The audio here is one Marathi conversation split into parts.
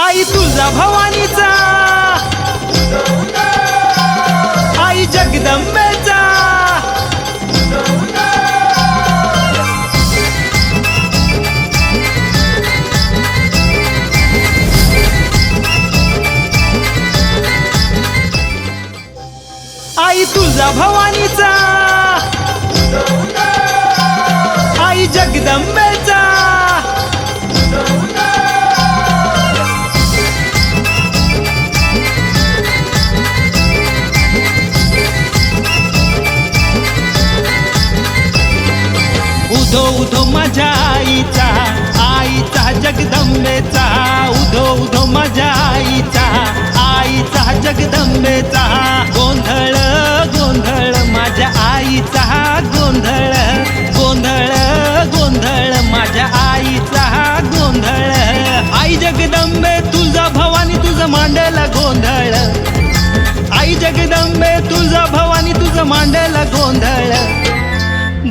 आई तुळजा भवानीचा, आई जगदंबेचा, आई तुळजा भवानीचा, आई जगदंबेचा, उधो उधो माझ्या आईचा, आईचा जगदंबेचा, उधो उधो माझ्या आईचा, आईचा जगदंबेचा, गोंधळ गोंधळ माझ्या आईचा, गोंधळ गोंधळ गोंधळ माझ्या आईचा, गोंधळ. आई जगदंबे तुझा भवानी तुझं मांडला गोंधळ, आई जगदंबे तुझा भवानी तुझं मांडला गोंधळ,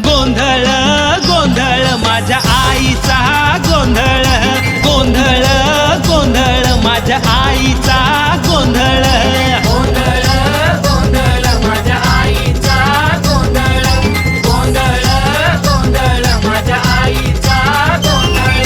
गोंधळ गोंधळ माझ्या आईचा, गोंधळ गोंधळ गोंधळ माझ्या आईचा, गोंधळ गोंधळ गोंधळ माझ्या आईचा, गोंधळ गोंधळ गोंधळ माझ्या आईचा, गोंधळ.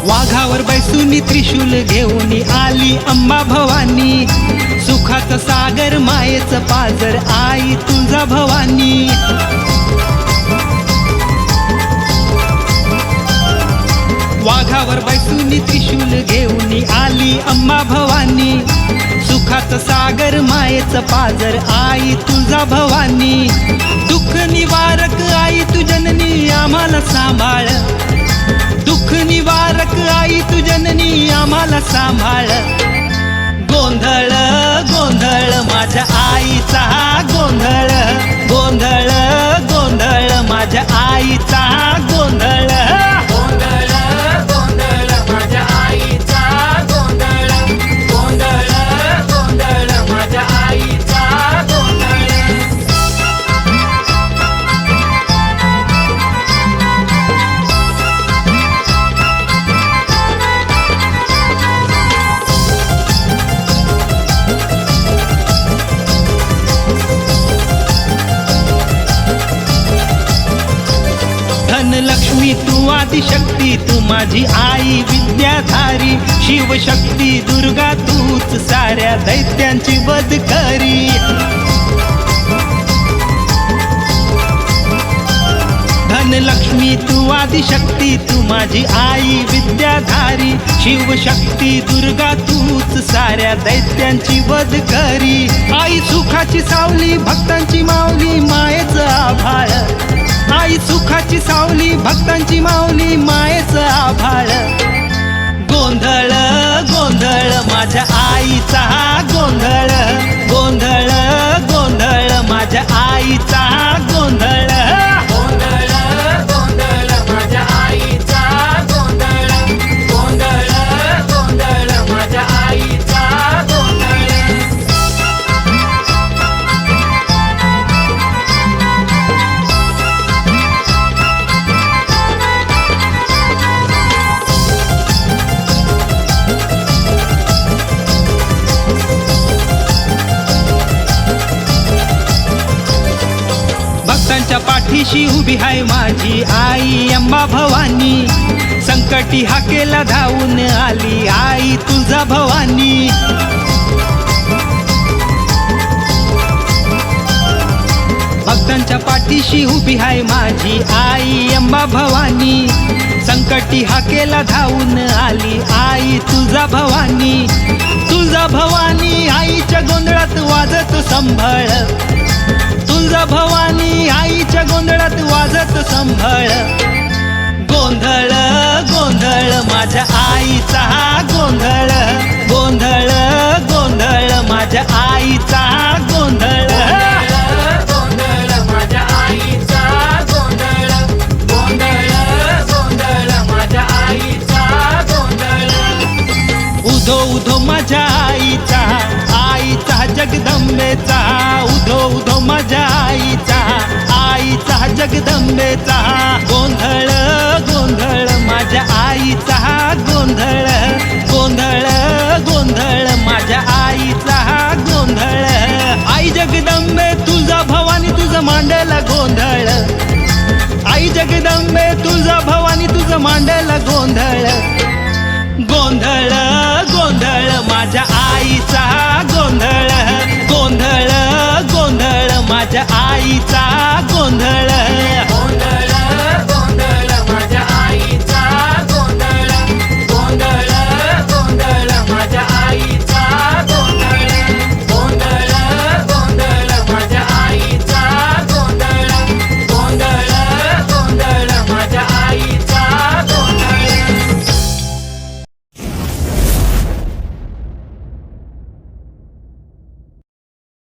वाघावर बैसूनी त्रिशूल घेऊन आली अंबा भवानी, सुखाचं सागर मायेचं पाजर आई तुळजा भवानी. वाघावर बैसूनी त्रिशूल घेऊन आली अंबा भवानी, सुखाचं सागर मायेचं पाजर आई तुळजा भवानी. दुःख निवारक आई तू जननी आम्हाला सांभाळ, दुःख निवारक आई तू जननी आम्हाला सांभाळ, गोंधळ गोंधळ माझ्या आईचा, गोंधळ गोंधळ गोंधळ माझ्या आईचा, गोंधळ गोंधळ गोंधळ माझ्या आईचा, गोंधळ गोंधळ गोंधळ माझ्या आईचा, गोंधळ. धनलक्ष्मी तू आदिशक्ती, तू माझी आई विद्याधारी, शिवशक्ती दुर्गा तूच साऱ्या दैत्यांची वध करी. धनलक्ष्मी तू आदिशक्ती, तू माझी आई विद्याधारी, शिवशक्ती दुर्गा तूच साऱ्या दैत्यांची वध करी. आई सुखाची सावली भक्तांची माऊली मायेचं आभाळ, आई सुखाची सावली भक्तांची माऊली मायेचं आभाळ, गोंधळ गोंधळ माझ्या आईचा, गोंधळ गोंधळ गोंधळ माझ्या आईचा, गोंधळ गोंधळ गोंधळ माझ्या आईचा, गोंधळ गोंधळ गोंधळ माझ्या आईचा, गोंधळ. भक्तांच्या पाठीशी उभी आहे माझी आई अंबा भवानी, संकटी हाकेला धावून आली आई तुळजा भवानी. भक्तांच्या पाठीशी उभी आहे माझी आई अंबा भवानी, संकटी हाकेला धावून आली आई तुळजा भवानी. तुळजा भवानी आईच्या गोंधळात वाजत संभळ, तुळजा भवानी आईच्या गोंधळात वाजत संभळ, गोंधळ गोंधळ माझ्या आईचा, गोंधळ गोंधळ गोंधळ माझ्या आईचा, गोंधळ गोंधळ माझ्या आईचा, गोंधळ गोंधळ गोंधळ जगदंबेचा उधो उधो माझ्या आईचा जगदंबेचा गोंधळ गोंधळ माझ्या आईचा गोंधळ गोंधळ गोंधळ माझ्या आईचा गोंधळ आई जगदंबे तुझा भवानी तुझं मांडला गोंधळ आई जगदंबे तुझा भवानी तुझं मांडला गोंधळ गोंधळ गोंधळ माझ्या आईचा गोंधळ गोंधळ गोंधळ माझ्या आईचा गोंधळ गोंधळ